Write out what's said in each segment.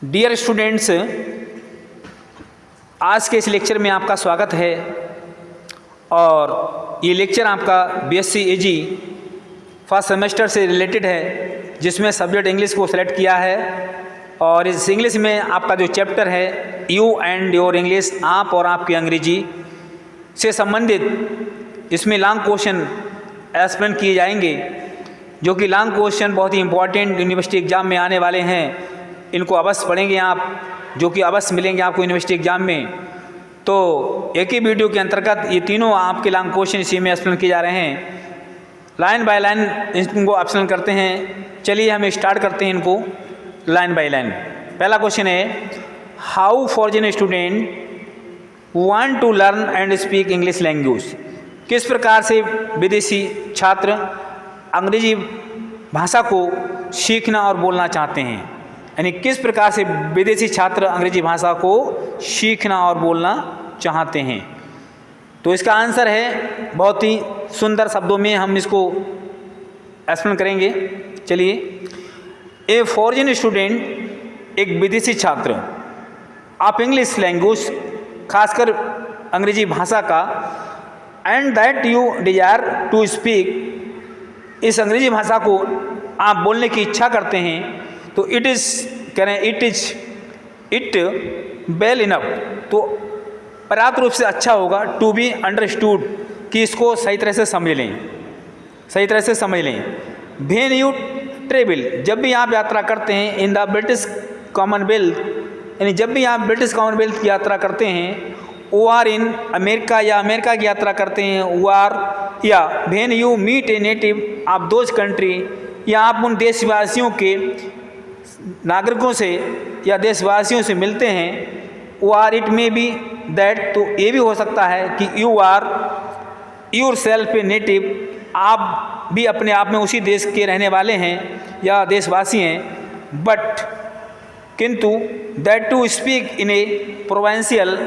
Dear students, आज के इस लेक्चर में आपका स्वागत है। और ये लेक्चर आपका बीएससी एजी फर्स्ट सेमेस्टर से रिलेटेड है, जिसमें सब्जेक्ट इंग्लिश को सेलेक्ट किया है। और इस इंग्लिश में आपका जो चैप्टर है यू एंड योर इंग्लिश, आप और आपकी अंग्रेजी से संबंधित इसमें लॉन्ग क्वेश्चन एक्सप्लेन किए जाएंगे, जो कि लॉन्ग क्वेश्चन बहुत ही इंपॉर्टेंट यूनिवर्सिटी एग्जाम में आने वाले हैं। इनको अवश्य पढ़ेंगे आप, जो कि अवश्य मिलेंगे आपको यूनिवर्सिटी एग्जाम में। तो एक ही वीडियो के अंतर्गत ये तीनों आपके लॉन्ग क्वेश्चन इसी में एक्सप्लेन किए जा रहे हैं। लाइन बाय लाइन इनको एक्सप्लेन करते हैं। चलिए हम स्टार्ट करते हैं इनको लाइन बाय लाइन। पहला क्वेश्चन है, how foreign student want to learn and speak English language. किस प्रकार से विदेशी छात्र अंग्रेजी भाषा को सीखना और बोलना चाहते हैं, यानी किस प्रकार से विदेशी छात्र अंग्रेजी भाषा को सीखना और बोलना चाहते हैं। तो इसका आंसर है, बहुत ही सुंदर शब्दों में हम इसको एक्सप्लेन करेंगे। चलिए, ए फॉरेन स्टूडेंट, एक विदेशी छात्र, आप इंग्लिश लैंग्वेज खासकर अंग्रेजी भाषा का, and that you desire to speak, इस अंग्रेजी भाषा को आप बोलने की इच्छा करते हैं, तो इट वेल इनफ, तो पर्याप्त रूप से अच्छा होगा टू बी अंडरस्टूड, कि इसको सही तरह से समझ लें, सही तरह से समझ लें। व्हेन यू ट्रेवल, जब भी आप यात्रा करते हैं, इन द ब्रिटिश कॉमनवेल्थ, यानी जब भी आप ब्रिटिश कॉमनवेल्थ की यात्रा करते हैं, ओ आर इन अमेरिका, या अमेरिका की यात्रा करते हैं, ओ आर, या when you meet a native of those country, या आप उन देशवासियों के नागरिकों से या देशवासियों से मिलते हैं, वो or, it may be that, तो ये भी हो सकता है कि you are yourself a native, आप भी अपने आप में उसी देश के रहने वाले हैं या देशवासी हैं, बट किंतु that to speak in a provincial,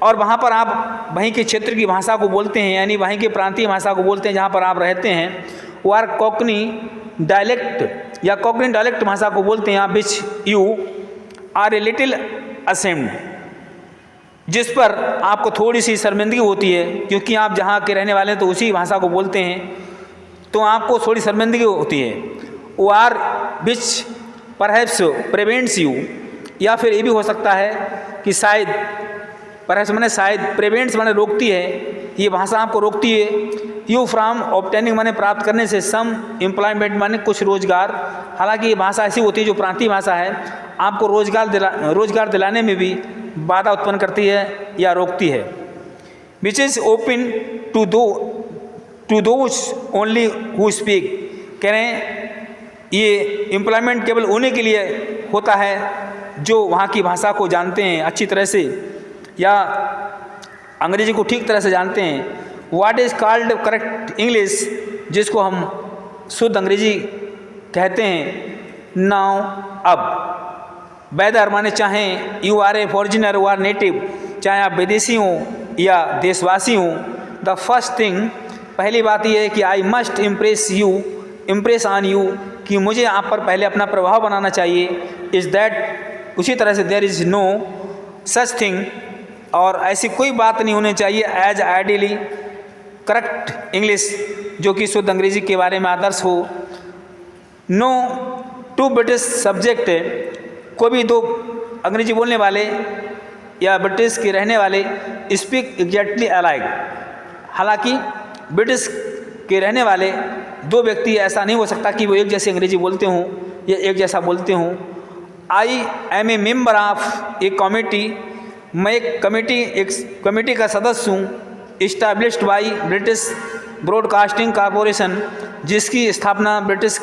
और वहाँ पर आप वहीं के क्षेत्र की भाषा को बोलते हैं, यानी वहीं के प्रांतीय भाषा को बोलते हैं जहाँ पर आप रहते हैं। वो आर कोकनी डायलेक्ट, या कोकनी डायलेक्ट भाषा को बोलते हैं आप, which you are a little ashamed, जिस पर आपको थोड़ी सी शर्मिंदगी होती है, क्योंकि आप जहाँ के रहने वाले हैं तो उसी भाषा को बोलते हैं, तो आपको थोड़ी शर्मिंदगी होती है। वो or which perhaps prevents you, या फिर ये भी हो सकता है कि शायद, परहैप्स माने शायद, प्रिवेंट्स माने रोकती है, ये भाषा आपको रोकती है, यू फ्रॉम ऑब्टेनिंग माने प्राप्त करने से, सम एम्प्लॉयमेंट माने कुछ रोजगार। हालांकि ये भाषा ऐसी होती है जो प्रांतीय भाषा है, आपको रोजगार दिलाने में भी बाधा उत्पन्न करती है या रोकती है। Which is open to those only who speak, कह रहे हैं ये एम्प्लॉयमेंट केवल उन्हीं के लिए होता है जो वहाँ की भाषा को जानते हैं अच्छी तरह से, या अंग्रेजी को ठीक तरह से जानते हैं। What is called correct English, जिसको हम शुद्ध अंग्रेजी कहते हैं। नाउ, अब, वेदर माने चाहें you are a foreigner you are native, चाहे आप विदेशी हों या देशवासी हों। द फर्स्ट थिंग, पहली बात यह है कि I must impress on you, कि मुझे आप पर पहले अपना प्रभाव बनाना चाहिए। इज़ दैट, उसी तरह से there is no such thing, और ऐसी कोई बात नहीं होनी चाहिए एज आइडियली करेक्ट इंग्लिश, जो कि शुद्ध अंग्रेजी के बारे में आदर्श हो। नो टू ब्रिटिश सब्जेक्ट, कोई भी दो अंग्रेजी बोलने वाले या ब्रिटिश के रहने वाले स्पीक एग्जैक्टली अलाइक, हालांकि ब्रिटिश के रहने वाले दो व्यक्ति ऐसा नहीं हो सकता कि वो एक जैसे अंग्रेजी बोलते हों या एक जैसा बोलते हों। I am a member of a committee, मैं एक कमेटी का सदस्य हूँ, established by British Broadcasting Corporation, जिसकी स्थापना ब्रिटिश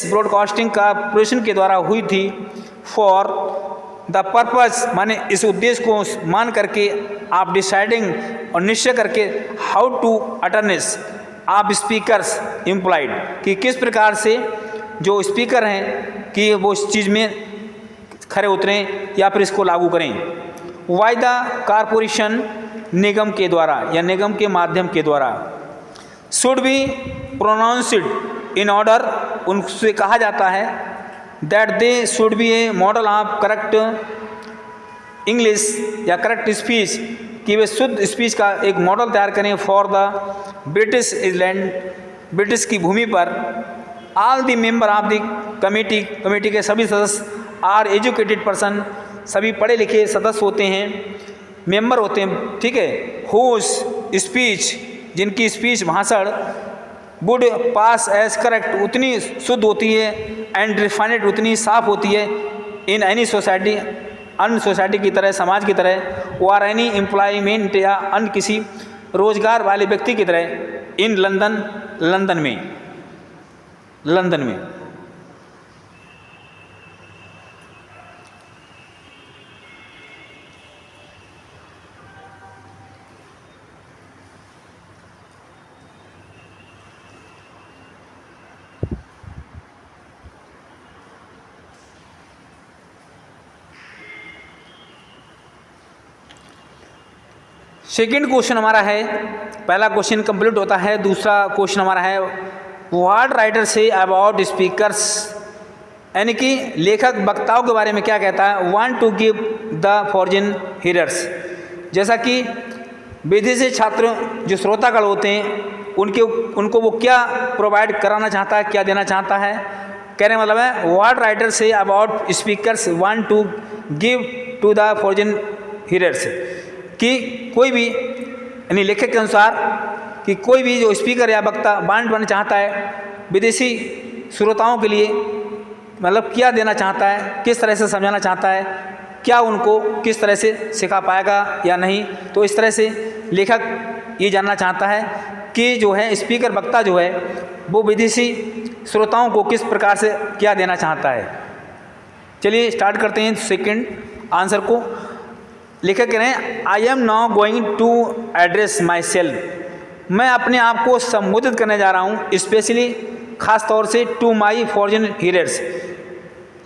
ब्रॉडकास्टिंग कॉरपोरेशन के द्वारा हुई थी। फॉर द पर्पस, माने इस उद्देश्य को मान करके, आप डिसाइडिंग, और निश्चय करके, हाउ टू अटर्नेस आप स्पीकर्स एम्प्लॉयड, कि किस प्रकार से जो स्पीकर हैं कि वो इस चीज़ में खरे उतरें या फिर इसको लागू करें। वाई द कॉरपोरेशन, निगम के द्वारा या निगम के माध्यम के द्वारा। Should be pronounced in order, उनसे कहा जाता है that they should be A model of correct English या करेक्ट स्पीच, कि वे शुद्ध स्पीच का एक मॉडल तैयार करें for the British island, British की भूमि पर। All the member of the committee, committee के सभी सदस्य आर एजुकेटेड पर्सन, सभी पढ़े लिखे सदस्य होते हैं, मेंबर होते हैं, ठीक है। हुज स्पीच, जिनकी स्पीच भाषण वुड पास एज करेक्ट, उतनी शुद्ध होती है, एंड रिफाइनेड, उतनी साफ होती है, इन एनी सोसाइटी, अन्य सोसाइटी की तरह, समाज की तरह, और एनी एम्प्लॉयमेंट, या अन्य किसी रोजगार वाले व्यक्ति की तरह, इन लंदन, लंदन में, लंदन में। सेकेंड क्वेश्चन हमारा है, पहला क्वेश्चन कंप्लीट होता है, दूसरा क्वेश्चन हमारा है व्हाट राइटर से अबाउट स्पीकर्स, यानी कि लेखक वक्ताओं के बारे में क्या कहता है। Want to give the foreign hearers, जैसा कि विदेशी छात्र जो श्रोतागण होते हैं उनको वो क्या प्रोवाइड कराना चाहता है, क्या देना चाहता है। कहने मतलब है व्हाट राइटर से about speakers want to give to the foreign hearers, कि कोई भी, यानी लेखक के अनुसार कि कोई भी जो स्पीकर या वक्ता बांटना चाहता है विदेशी श्रोताओं के लिए, मतलब क्या देना चाहता है, किस तरह से समझाना चाहता है, क्या उनको किस तरह से सिखा पाएगा या नहीं। तो इस तरह से लेखक ये जानना चाहता है कि जो है स्पीकर वक्ता जो है वो विदेशी श्रोताओं को किस प्रकार से क्या देना चाहता है। चलिए स्टार्ट करते हैं सेकंड आंसर को। लेखक कह रहे हैं I am now going to address myself, मैं अपने आप को संबोधित करने जा रहा हूँ, स्पेशली खास तौर से टू माई फॉरेन हीयरर्स।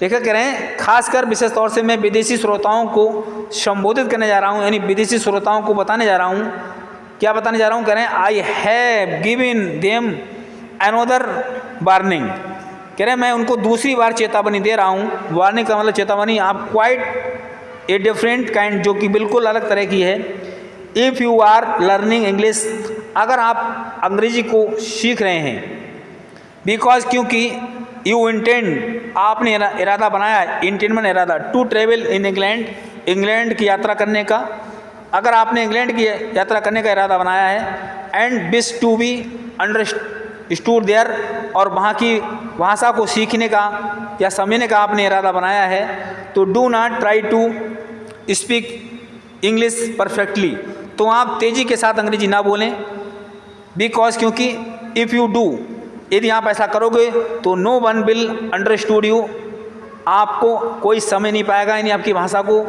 लेखक कह रहे हैं खासकर विशेष तौर से मैं विदेशी श्रोताओं को संबोधित करने जा रहा हूँ, यानी विदेशी श्रोताओं को बताने जा रहा हूँ। क्या बताने जा रहा हूँ, कह रहे हैं I have given them another warning, कह रहे हैं मैं उनको दूसरी बार चेतावनी दे रहा हूँ। वार्निंग का मतलब चेतावनी, आप क्वाइट ए डिफरेंट काइंड, जो कि बिल्कुल अलग तरह की है। If you are learning English, अगर आप अंग्रेजी को सीख रहे हैं, बिकॉज क्योंकि यू इंटेंड, आपने इरादा बनाया है, इंटेंड इरादा, to travel in England, England की यात्रा करने का, अगर आपने इंग्लैंड की यात्रा करने का इरादा बनाया है, and wish to be understood there, और वहाँ की भाषा को सीखने का या समझने का आपने इरादा बनाया है, तो do not try to speak English perfectly, तो आप तेज़ी के साथ अंग्रेजी ना बोलें। बिकॉज क्योंकि इफ़ यू डू, यदि आप ऐसा करोगे तो no one will understood you, आपको कोई समझ नहीं पाएगा, यानी आपकी भाषा को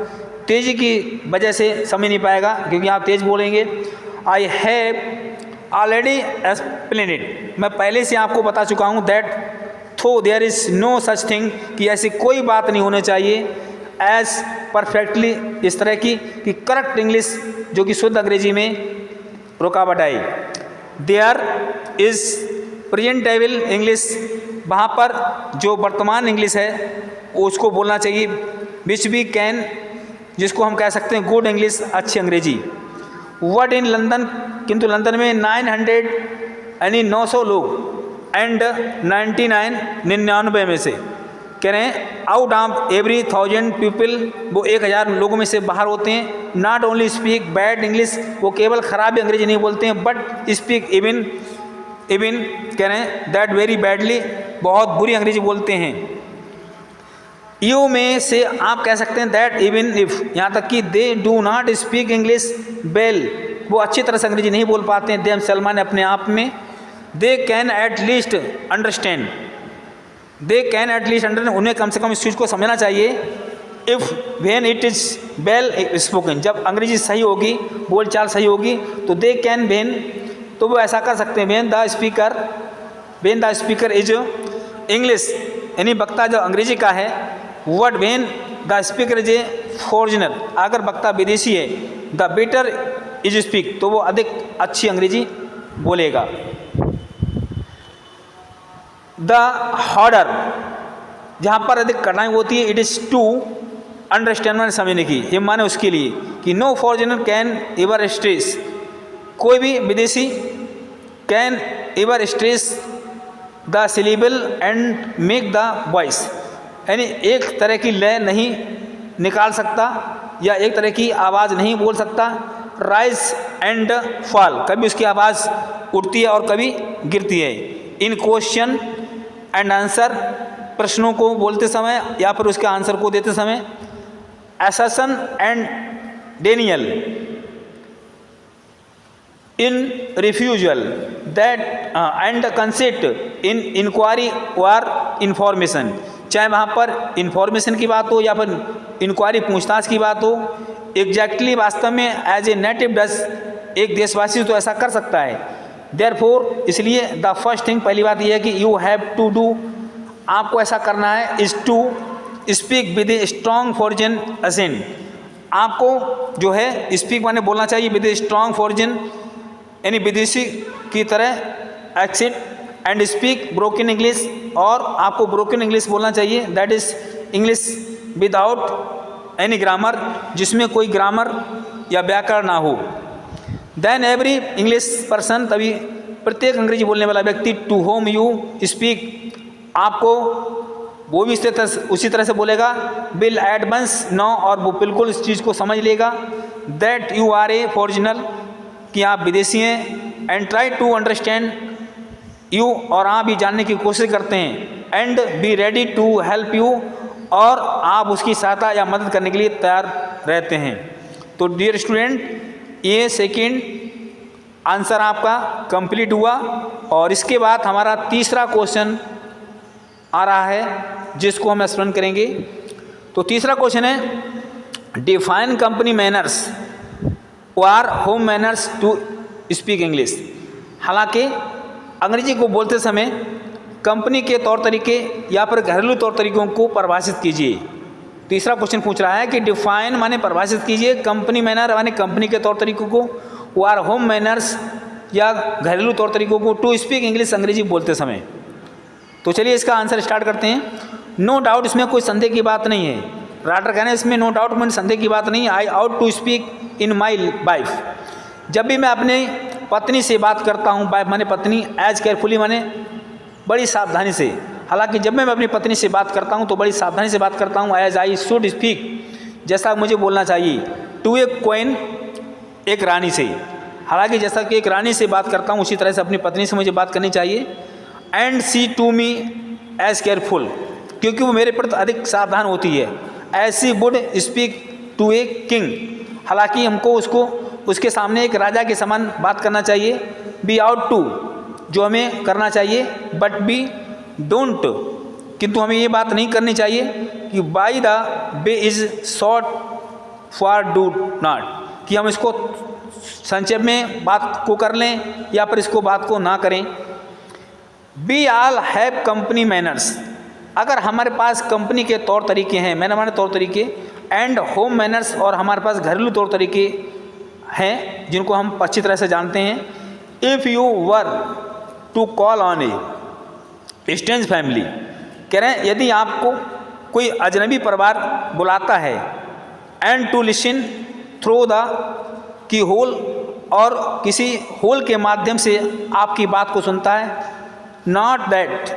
तेज़ी की वजह से समझ नहीं पाएगा क्योंकि आप तेज़ बोलेंगे। I have already explained it, मैं पहले से आपको बता चुका हूँ, that though there is no such thing, कि ऐसी कोई बात नहीं होनी चाहिए एज परफेक्टली, इस तरह की कि करेक्ट इंग्लिश, जो कि शुद्ध अंग्रेजी में रुकावट आई। देयर इज़ प्रेजेंटेबल इंग्लिश, वहाँ पर जो वर्तमान इंग्लिश है उसको बोलना चाहिए, विच वी कैन, जिसको हम कह सकते हैं गुड इंग्लिश, अच्छी अंग्रेजी। वर्ड इन लंदन, किंतु लंदन में 900 यानी 900 लोग, एंड 99 में से, कह रहे हैं आउट ऑफ एवरी 1000 पीपल, वो 1000 लोगों में से बाहर होते हैं। Not only speak bad English, वो केवल ख़राब अंग्रेजी नहीं बोलते हैं, बट स्पीक इवन कह रहे हैं दैट वेरी बैडली, बहुत बुरी अंग्रेजी बोलते हैं। यू में से आप कह सकते हैं दैट इवन इफ, यहाँ तक कि they do not speak English well, वो अच्छी तरह से अंग्रेजी नहीं बोल पाते हैं। देम सलमान अपने आप में, they can at least understand, they can at least understand, उन्हें कम से कम इस चीज़ को समझना चाहिए। If when it is well spoken, जब अंग्रेजी सही होगी, बोल चाल सही होगी, तो दे कैन व्हेन, तो वो ऐसा कर सकते हैं। When the speaker is English, यानी वक्ता जो अंग्रेजी का है। Word when the speaker is a foreigner, अगर वक्ता विदेशी है, द बेटर इज स्पीक, तो वो अधिक अच्छी अंग्रेजी बोलेगा। द हार्डर, जहाँ पर अधिक कठिनाई होती है, इट इज़ टू अंडरस्टैंड माने समझने की, ये माने उसके लिए कि no foreigner can ever stress, कोई भी विदेशी can ever stress the syllable and make the voice, यानी एक तरह की लय नहीं निकाल सकता या एक तरह की आवाज़ नहीं बोल सकता। राइज एंड फॉल, कभी उसकी आवाज़ उठती है और कभी गिरती है। इन क्वेश्चन एंड आंसर, प्रश्नों को बोलते समय या फिर उसके आंसर को देते समय। Assertion and denial, in refusal that and concept in inquiry और इंफॉर्मेशन, चाहे वहाँ पर इंफॉर्मेशन की बात हो या फिर इंक्वायरी पूछताछ की बात हो। एग्जैक्टली वास्तव में एज ए नेटिव डज, एक देशवासी तो ऐसा कर सकता है। देयरफॉर, इसलिए द फर्स्ट थिंग, पहली बात यह है कि यू हैव टू डू, आपको ऐसा करना है, is to speak with a strong foreign accent, आपको जो है स्पीक माने बोलना चाहिए विद ए स्ट्रॉन्ग फॉरेन, यानी विदेशी की तरह accent, and speak broken English, और आपको ब्रोकन इंग्लिश बोलना चाहिए, that is English without any grammar, जिसमें कोई ग्रामर या व्याकरण ना हो। देन एवरी इंग्लिश पर्सन, तभी प्रत्येक अंग्रेजी बोलने वाला व्यक्ति, टू होम यू स्पीक, आपको वो भी उसी तरह से बोलेगा, विल एडवांस नो, और वो बिल्कुल इस चीज़ को समझ लेगा, that you are a foreigner, कि आप विदेशी हैं, and try to understand you, और आप भी जानने की कोशिश करते हैं, and be ready to help you, और आप उसकी सहायता या मदद करने के लिए तैयार रहते हैं। तो डियर स्टूडेंट, ये सेकंड आंसर आपका कंप्लीट हुआ, और इसके बाद हमारा तीसरा क्वेश्चन आ रहा है जिसको हम एक्सप्लेन करेंगे। तो तीसरा क्वेश्चन है, डिफाइन कंपनी मैनर्स और home manners to speak English. हालांकि अंग्रेजी को बोलते समय कंपनी के तौर तरीके या फिर घरेलू तौर तरीकों को परिभाषित कीजिए। तीसरा क्वेश्चन पूछ रहा है कि डिफाइन माने परिभाषित कीजिए, कंपनी मैनर माने कंपनी के तौर तरीकों को, और होम मैनर्स या घरेलू तौर तरीकों को, टू स्पीक इंग्लिश अंग्रेजी बोलते समय। तो चलिए इसका आंसर स्टार्ट करते हैं। नो डाउट, इसमें कोई संदेह की बात नहीं है। राइटर कहना है इसमें नो डाउट में संदेह की बात नहीं। I out to speak in my wife, जब भी मैं अपने पत्नी से बात करता हूँ, वाइफ माने पत्नी, एज केयरफुली माने बड़ी सावधानी से। हालांकि जब मैं अपनी पत्नी से बात करता हूँ तो बड़ी सावधानी से बात करता हूँ। एज आई शुड स्पीक, जैसा मुझे बोलना चाहिए। टू ए क्वीन, एक रानी से। हालांकि जैसा कि एक रानी से बात करता हूँ उसी तरह से अपनी पत्नी से मुझे बात करनी चाहिए। And she to me as careful, क्योंकि वो मेरे प्रति अधिक सावधान होती है। As she would speak to a king, हालांकि हमको उसके सामने एक राजा के समान बात करना चाहिए। बी आउट टू, जो हमें करना चाहिए, बट बी डोंट, किंतु हमें ये बात नहीं करनी चाहिए कि by the way is short for do not, कि हम इसको संक्षेप में बात को कर लें या फिर इसको बात को ना करें। We all have company manners, अगर हमारे पास कंपनी के तौर तरीके हैं, मैंने हमारे तौर तरीके, एंड होम मैनर्स, और हमारे पास घरेलू तौर तरीके हैं जिनको हम अच्छी तरह से जानते हैं। If you were to call on a strange family, कह रहे हैं यदि आपको कोई अजनबी परिवार बुलाता है, and to listen through the keyhole, और किसी होल के माध्यम से आपकी बात को सुनता है। नॉट दैट,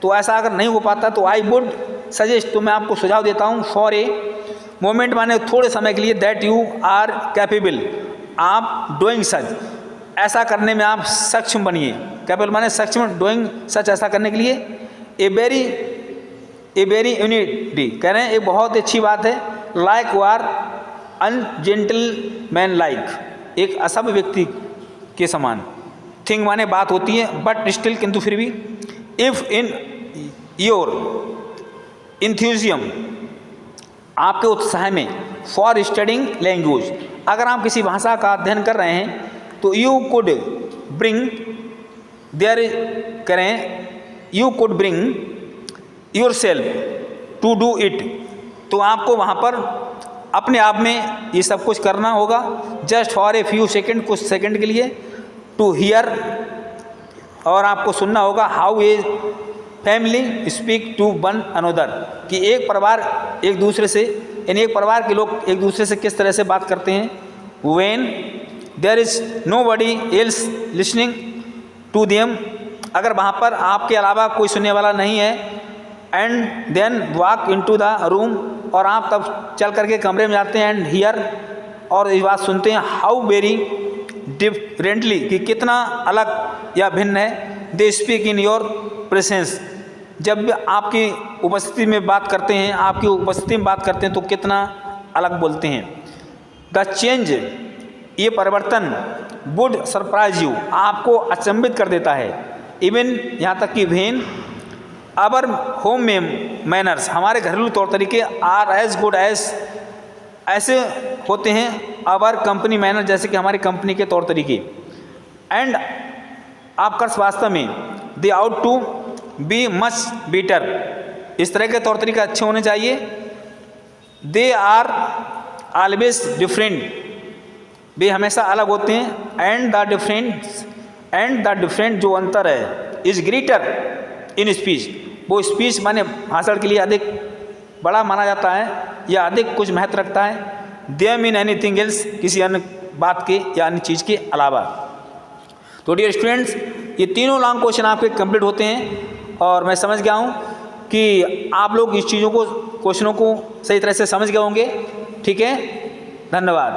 तो ऐसा अगर नहीं हो पाता तो आई वुड सजेस्ट, तो मैं आपको सुझाव देता हूँ, फॉर ए मोमेंट माने थोड़े समय के लिए, दैट यू आर कैपेबल, आप डूइंग सच, ऐसा करने में आप सक्षम बनिए। कैपेबल माने सक्षम, डूइंग सच, ऐसा करने के लिए। ए वेरी यूनिटी, कह रहे हैं एक बहुत अच्छी बात है। Like you are ungentle man like, एक असभ्य व्यक्ति के समान। थिंग माने बात होती है, बट स्टिल, किंतु फिर भी। इफ़ इन योर इंथ्यूजियम, आपके उत्साह में, फॉर स्टडिंग लैंग्वेज, अगर आप किसी भाषा का अध्ययन कर रहे हैं तो यू कुड ब्रिंग देयर, करें you could bring yourself to do it, तो आपको वहाँ पर अपने आप में ये सब कुछ करना होगा। Just for a few second, कुछ सेकंड के लिए। टू हियर, और आपको सुनना होगा। How a family speak to one another, कि एक परिवार एक दूसरे से, यानी एक परिवार के लोग एक दूसरे से किस तरह से बात करते हैं। When there is nobody else listening to them, अगर वहाँ पर आपके अलावा कोई सुनने वाला नहीं है। And then walk into the room, और आप तब चल करके कमरे में जाते हैं। एंड हियर, और ये बात सुनते हैं। हाउ वेरी डिफरेंटली, कि कितना अलग या भिन्न है। They speak in your presence, जब भी आपकी उपस्थिति में बात करते हैं, आपकी उपस्थिति में बात करते हैं तो कितना अलग बोलते हैं। द चेंज, ये परिवर्तन, वुड सरप्राइज यू, आपको अचंभित कर देता है। इवन, यहाँ तक कि वेन आवर होम में मैनर्स, हमारे घरेलू तौर तरीके आर एज गुड एज, ऐसे होते हैं आवर कंपनी मैनर, जैसे कि हमारी कंपनी के तौर तरीके। एंड आपका वास्तव में they out to be much better, इस तरह के तौर तरीके अच्छे होने चाहिए। दे आर ऑलवेज डिफरेंट, वे हमेशा अलग होते हैं। एंड द डिफरेंट, जो अंतर है, इज ग्रेटर इन स्पीच, वो स्पीच माने भाषण के लिए अधिक बड़ा माना जाता है या अधिक कुछ महत्व रखता है। देयर मीन एनीथिंग एल्स, किसी अन्य बात के या अन्य चीज़ के अलावा। तो डियर स्टूडेंट्स, ये तीनों लॉन्ग क्वेश्चन आपके कंप्लीट होते हैं, और मैं समझ गया हूँ कि आप लोग इस चीज़ों को, क्वेश्चनों को सही तरह से समझ गए होंगे। ठीक है, धन्यवाद।